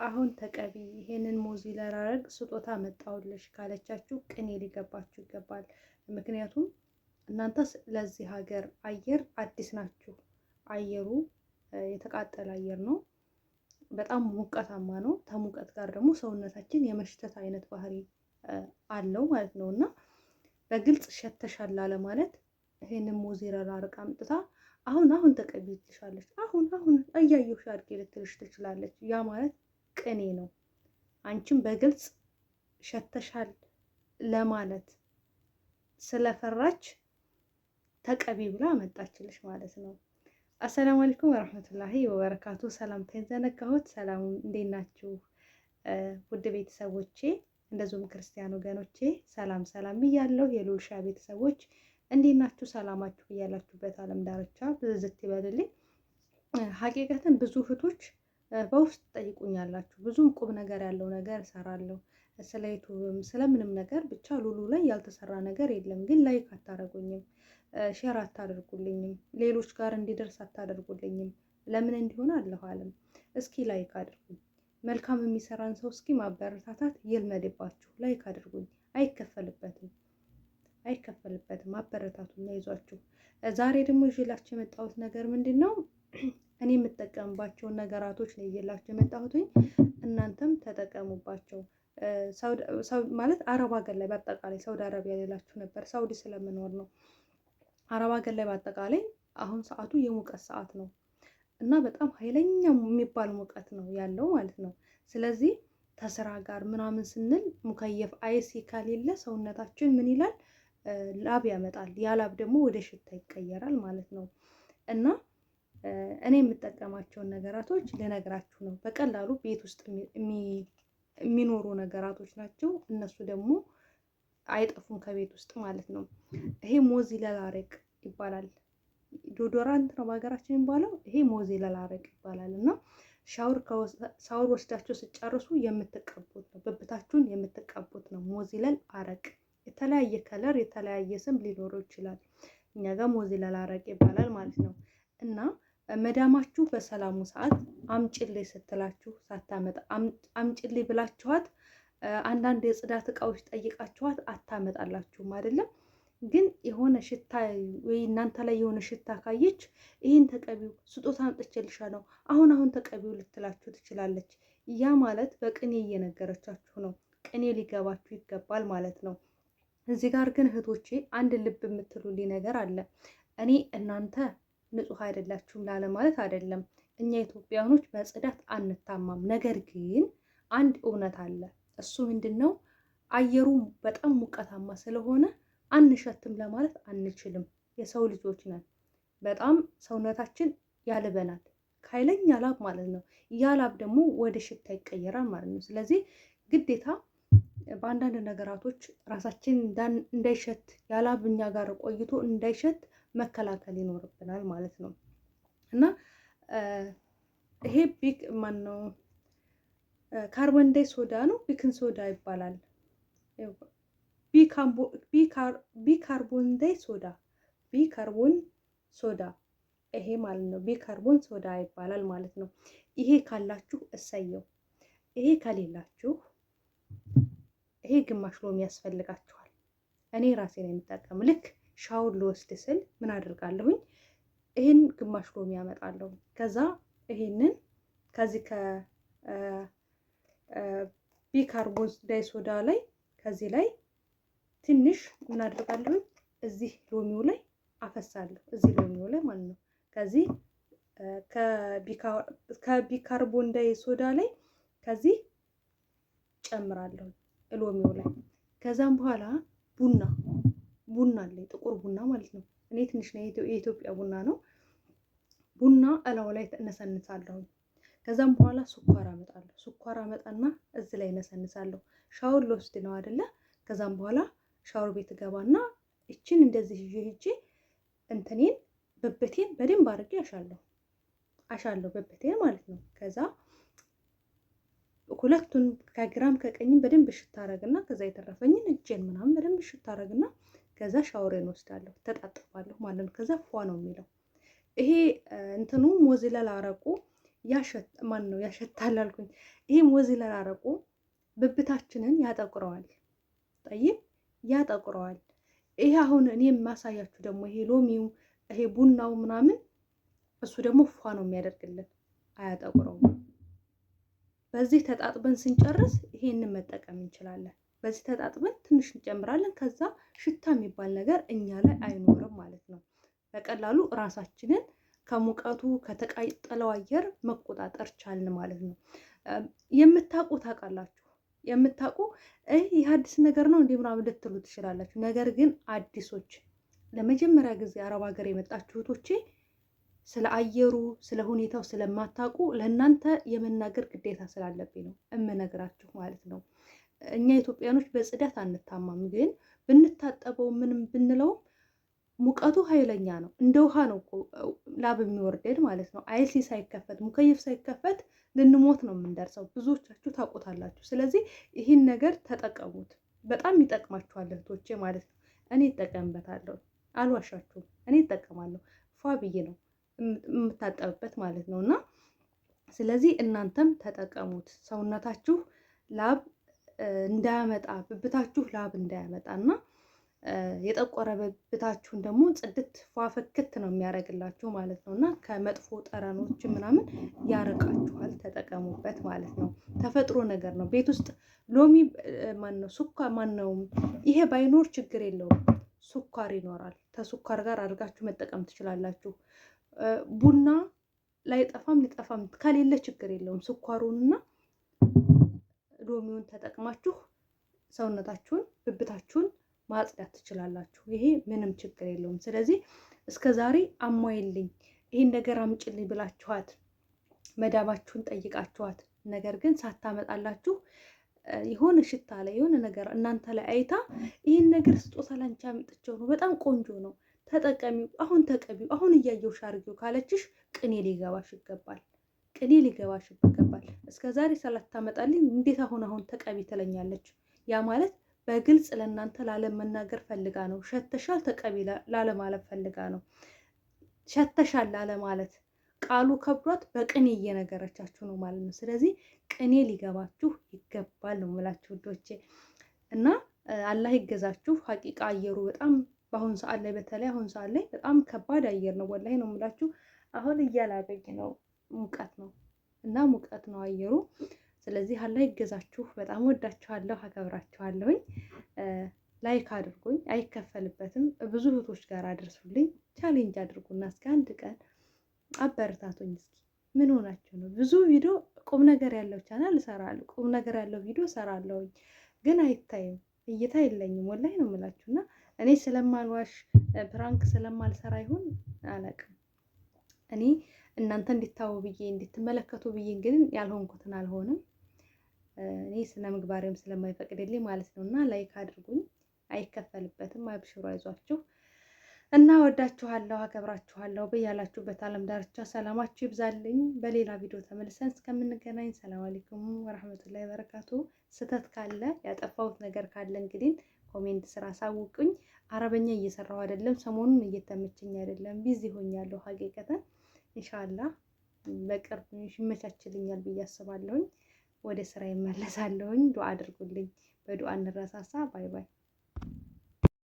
አሁን ተቀቢ ይሄንን ሞዚላ ላረግ ስጦታ መጣውልሽ ካለቻችሁ ቅኔ ሊገባችሁ ይገባል። ምክንያቱም እናንተ ለዚህ ሀገር አየር አዲስ ናችሁ። አየሩ የተቃጠለ አየር ነው። በጣም ሙቀታማ ነው። ከሙቀት ጋር ደግሞ ሰውነታችን የመሽተት አይነት ባህሪ አለው ማለት ነው እና በግልጽ ሸተሻል አለ ማለት ይሄንን ሞዚላ ላረግ አምጥታ አሁን ተቀቢ ትልሻለች። አሁን እያየሁሽ አድርጌ ልትልሽ ትችላለች። ያ ማለት ቅኔ ነው። አንቺም በግልጽ ሸተሻል ለማለት ስለፈራች ተቀቢ ብላ መጣችልሽ ማለት ነው። አሰላሙ አለይኩም ወራህመቱላሂ ወበረካቱ። ሰላምታዬን ዘነጋሁት። ሰላም እንዴት ናችሁ ውድ ቤተሰቦቼ፣ እንደዚሁም ክርስቲያን ወገኖቼ ሰላም ብያለሁ። የሉልሻ ቤተሰቦች እንዴት ናችሁ? ሰላማችሁ እያላችሁበት ዓለም ዳርቻ ብዝት ይበልልኝ። ሀቂቀትን ብዙ እህቶች በውስጥ ጠይቁኛላችሁ። ብዙም ቁም ነገር ያለው ነገር እሰራለሁ ስለ ዩቱብም ስለምንም ነገር ብቻ ሉሉ ላይ ያልተሰራ ነገር የለም። ግን ላይክ አታደርጉኝም፣ ሼር አታደርጉልኝም፣ ሌሎች ጋር እንዲደርስ አታደርጉልኝም። ለምን እንዲሆን አለሁ አለም። እስኪ ላይክ አድርጉኝ። መልካም የሚሰራን ሰው እስኪ ማበረታታት ይልመድባችሁ። ላይክ አድርጉኝ። አይከፈልበትም። አበረታቱኝ፣ አይዟችሁ። ዛሬ ደግሞ ይዤላችሁ የመጣሁት ነገር ምንድን ነው? እኔ የምጠቀምባቸውን ነገራቶች ነው ይዤላችሁ የመጣሁትኝ። እናንተም ተጠቀሙባቸው። ማለት አረብ ሀገር ላይ በአጠቃላይ ሳውዲ አረቢያ ሌላችሁ ነበር፣ ሳውዲ ስለምኖር ነው። አረብ ሀገር ላይ በአጠቃላይ አሁን ሰዓቱ የሙቀት ሰዓት ነው እና በጣም ኃይለኛ የሚባል ሙቀት ነው ያለው ማለት ነው። ስለዚህ ከስራ ጋር ምናምን ስንል ሙከየፍ አይሲ ከሌለ ሰውነታችን ምን ይላል? ላብ ያመጣል። ያ ላብ ደግሞ ወደ ሽታ ይቀየራል ማለት ነው እና እኔ የምጠቀማቸውን ነገራቶች ልነግራችሁ ነው። በቀላሉ ቤት ውስጥ የሚኖሩ ነገራቶች ናቸው። እነሱ ደግሞ አይጠፉም ከቤት ውስጥ ማለት ነው። ይሄ ሞዚላ ላረግ ይባላል። ዶዶራንት ነው በሀገራችን የሚባለው። ይሄ ሞዚላ ላረግ ይባላል እና ሻወር ወስዳችሁ ስጨርሱ የምትቀቡት ነው። ብብታችሁን የምትቀቡት ነው። ሞዚላ አረቅ የተለያየ ከለር የተለያየ ስም ሊኖረው ይችላል። እኛ ጋር ሞዚላ ላረግ ይባላል ማለት ነው እና መዳማችሁ በሰላሙ ሰዓት አምጭልኝ ስትላችሁ ሳታመጣ አምጭልኝ ብላችኋት አንዳንድ የጽዳት እቃዎች ጠይቃችኋት አታመጣላችሁም አይደለም። ግን የሆነ ሽታ ወይ እናንተ ላይ የሆነ ሽታ ካየች ይህን ተቀቢው ስጦታ አምጥቼልሻለሁ አሁን ተቀቢው ልትላችሁ ትችላለች። ያ ማለት በቅኔ እየነገረቻችሁ ነው። ቅኔ ሊገባችሁ ይገባል ማለት ነው። እዚህ ጋር ግን እህቶቼ አንድ ልብ የምትሉልኝ ነገር አለ። እኔ እናንተ ንጹህ አይደላችሁም ላለ ማለት አይደለም። እኛ ኢትዮጵያኖች በጽዳት አንታማም። ነገር ግን አንድ እውነት አለ። እሱ ምንድነው? አየሩ በጣም ሙቀታማ ስለሆነ አንሸትም ለማለት አንችልም። የሰው ልጆች ነን። በጣም ሰውነታችን ያልበናል፣ ኃይለኛ ላብ ማለት ነው። ያ ላብ ደግሞ ወደ ሽታ ይቀየራል ማለት ነው። ስለዚህ ግዴታ በአንዳንድ ነገራቶች ራሳችን እንዳይሸት ያላብ እኛ ጋር ቆይቶ እንዳይሸት መከላከል ይኖርብናል ማለት ነው እና ይሄ ካርቦን ዳይ ሶዳ ነው፣ ቢክን ሶዳ ይባላል። ቢካርቦን ሶዳ ይሄ ማለት ነው። ቢካርቦን ሶዳ ይባላል ማለት ነው። ይሄ ካላችሁ እሰየው። ይሄ ከሌላችሁ ይሄ ግማሽ ሎሚ ያስፈልጋችኋል። እኔ ራሴ ነው የምጠቀም። ልክ ሻወር ልወስድ ስል ምን አድርጋለሁኝ? ይሄን ግማሽ ሎሚ ያመጣለሁ። ከዛ ይሄንን ከዚህ ቢካርቦን ዳይ ሶዳ ላይ ከዚህ ላይ ትንሽ ምን አድርጋለሁኝ? እዚህ ሎሚው ላይ አፈሳለሁ። እዚህ ሎሚው ላይ ማለት ነው። ከዚህ ከቢካርቦን ዳይ ሶዳ ላይ ከዚህ ጨምራለሁ ሎሚው ላይ። ከዛም በኋላ ቡና አለ፣ ጥቁር ቡና ማለት ነው። እኔ ትንሽ ነው የኢትዮጵያ ቡና ነው። ቡና እላው ላይ እነሰንሳለሁ። ከዛም በኋላ ስኳር አመጣለሁ። ስኳር አመጣና እዚህ ላይ እነሰንሳለሁ። ሻወር ልወስድ ነው አይደለ? ከዛም በኋላ ሻወር ቤት ገባና እቺን እንደዚህ ይዤ ሂጄ እንትኔን ብብቴን በደንብ አድርጌ አሻለሁ ብብቴን ማለት ነው። ከዛ ሁለቱን ከግራም ከቀኝም በደንብ እሽት አደርግና ከዛ የተረፈኝን እጄን ምናምን በደንብ እሽት አደርግና ከዛ ሻወሬን ወስዳለሁ፣ ተጣጥፋለሁ ማለት ነው። ከዛ ፏ ነው የሚለው። ይሄ እንትኑ ሞዚላ ላረቁ ማን ነው ያሸታል አልኩኝ። ይሄም ወዚለር አረቁ ብብታችንን ያጠቁረዋል። ጠይብ ያጠቁረዋል። ይሄ አሁን እኔ የማሳያችሁ ደግሞ ይሄ ሎሚው ይሄ ቡናው ምናምን እሱ ደግሞ ፏ ነው የሚያደርግልን፣ አያጠቁረውም። በዚህ ተጣጥበን ስንጨርስ ይሄንን መጠቀም እንችላለን። በዚህ ተጣጥበን ትንሽ እንጨምራለን። ከዛ ሽታ የሚባል ነገር እኛ ላይ አይኖርም ማለት ነው። በቀላሉ ራሳችንን ከሙቀቱ ከተቃጠለው አየር መቆጣጠር ቻልን ማለት ነው። የምታውቁ ታውቃላችሁ፣ የምታውቁ ይህ አዲስ ነገር ነው እንዴ ምናምን ልትሉ ትችላላችሁ። ነገር ግን አዲሶች ለመጀመሪያ ጊዜ አረብ ሀገር የመጣችሁ እህቶቼ ስለ አየሩ ስለ ሁኔታው ስለማታውቁ ለእናንተ የመናገር ግዴታ ስላለብኝ ነው እምነግራችሁ ማለት ነው። እኛ ኢትዮጵያኖች በጽዳት አንታማም፣ ግን ብንታጠበው ምንም ብንለው ሙቀቱ ኃይለኛ ነው። እንደ ውሃ ነው ላብ የሚወርደን ማለት ነው። አይሲ ሳይከፈት ሙከይፍ ሳይከፈት ልንሞት ነው የምንደርሰው። ብዙዎቻችሁ ታውቁታላችሁ። ስለዚህ ይህን ነገር ተጠቀሙት፣ በጣም ይጠቅማችኋል እህቶቼ ማለት ነው። እኔ እጠቀምበታለሁ፣ አልዋሻችሁም። እኔ እጠቀማለሁ፣ ፏ ብዬ ነው የምታጠብበት ማለት ነው። እና ስለዚህ እናንተም ተጠቀሙት። ሰውነታችሁ ላብ እንዳያመጣ፣ ብብታችሁ ላብ እንዳያመጣ እና የጠቆረ ብብታችሁን ደግሞ ጽድት ፏፍክት ነው የሚያደርግላችሁ ማለት ነው። እና ከመጥፎ ጠረኖች ምናምን ያረቃችኋል። ተጠቀሙበት ማለት ነው። ተፈጥሮ ነገር ነው። ቤት ውስጥ ሎሚ ማነው ሱኳር ማነው ይሄ ባይኖር ችግር የለውም። ሱኳር ይኖራል። ከሱኳር ጋር አድርጋችሁ መጠቀም ትችላላችሁ። ቡና ላይጠፋም ሊጠፋም ከሌለ ችግር የለውም። ስኳሩንና ሎሚውን ተጠቅማችሁ ሰውነታችሁን ብብታችሁን ማጽዳት ትችላላችሁ። ይሄ ምንም ችግር የለውም። ስለዚህ እስከ ዛሬ አሟይልኝ ይሄን ነገር አምጭልኝ ብላችኋት መዳማችሁን ጠይቃችኋት፣ ነገር ግን ሳታመጣላችሁ የሆነ ሽታ ላይ የሆነ ነገር እናንተ ላይ አይታ ይህን ነገር ስጦታ ላንቺ አምጥቼው ነው በጣም ቆንጆ ነው ተጠቀሚው፣ አሁን ተቀቢው፣ አሁን እያየሁሽ አድርጊው ካለችሽ ቅኔ ሊገባሽ ይገባል። ቅኔ ሊገባሽ ይገባል። እስከ ዛሬ ሳላታመጣልኝ እንዴት አሁን ተቀቢ ትለኛለች? ያ ማለት በግልጽ ለእናንተ ላለመናገር ፈልጋ ነው። ሸተሻል ተቀቢ ላለማለት ፈልጋ ነው። ሸተሻል ላለማለት ቃሉ ከብዷት በቅኔ እየነገረቻችሁ ነው ማለት ነው። ስለዚህ ቅኔ ሊገባችሁ ይገባል ነው የምላችሁ ውዶቼ። እና አላህ ይገዛችሁ። ሀቂቃ አየሩ በጣም በአሁን ሰዓት ላይ በተለይ አሁን ሰዓት ላይ በጣም ከባድ አየር ነው። ወላሂ ነው የምላችሁ። አሁን እያላበኝ ነው፣ ሙቀት ነው እና ሙቀት ነው አየሩ። ስለዚህ አላህ ይገዛችሁ። በጣም ወዳችኋለሁ፣ አከብራችኋለሁኝ። ላይክ አድርጉኝ፣ አይከፈልበትም። ብዙ እህቶች ጋር አድርሱልኝ። ቻሌንጅ አድርጉና እስከ አንድ ቀን አበረታቱኝ። እስኪ ምን ሆናችሁ ነው? ብዙ ቪዲዮ ቁም ነገር ያለው ቻናል እሰራለሁ፣ ቁም ነገር ያለው ቪዲዮ እሰራለሁኝ፣ ግን አይታይም፣ እይታ የለኝም። ወላሂ ነው የምላችሁና እኔ ስለማልዋሽ ፕራንክ ስለማልሰራ ይሁን አላውቅም። እኔ እናንተ እንዲታዩ ብዬ እንድትመለከቱ ብዬ እንግዲህ ያልሆንኩትን አልሆንም። እኔ ስነ ምግባሬም ስለማይፈቅድልኝ ማለት ነው። እና ላይክ አድርጉኝ፣ አይከፈልበትም። አብሽሩ፣ አይዟችሁ እና ወዳችኋለሁ፣ አከብራችኋለሁ። በያላችሁበት ዓለም ዳርቻ ሰላማችሁ ይብዛልኝ። በሌላ ቪዲዮ ተመልሰን እስከምንገናኝ ሰላም አለይኩም ወራህመቱላሂ ወበረካቱ። ስህተት ካለ ያጠፋሁት ነገር ካለ እንግዲህ ኮሜንት ስራ አሳውቁኝ። አረበኛ እየሰራሁ አይደለም፣ ሰሞኑን እየተመቸኝ አይደለም፣ ቢዚ ሆኛለሁ። ሀቂቀተን ኢንሻአላህ በቅርብ ይመቻችልኛል ብዬ አስባለሁኝ። ወደ ስራ ይመለሳለሁኝ። ዱአ አድርጉልኝ። በዱአ እንረሳሳ። ባይ ባይ።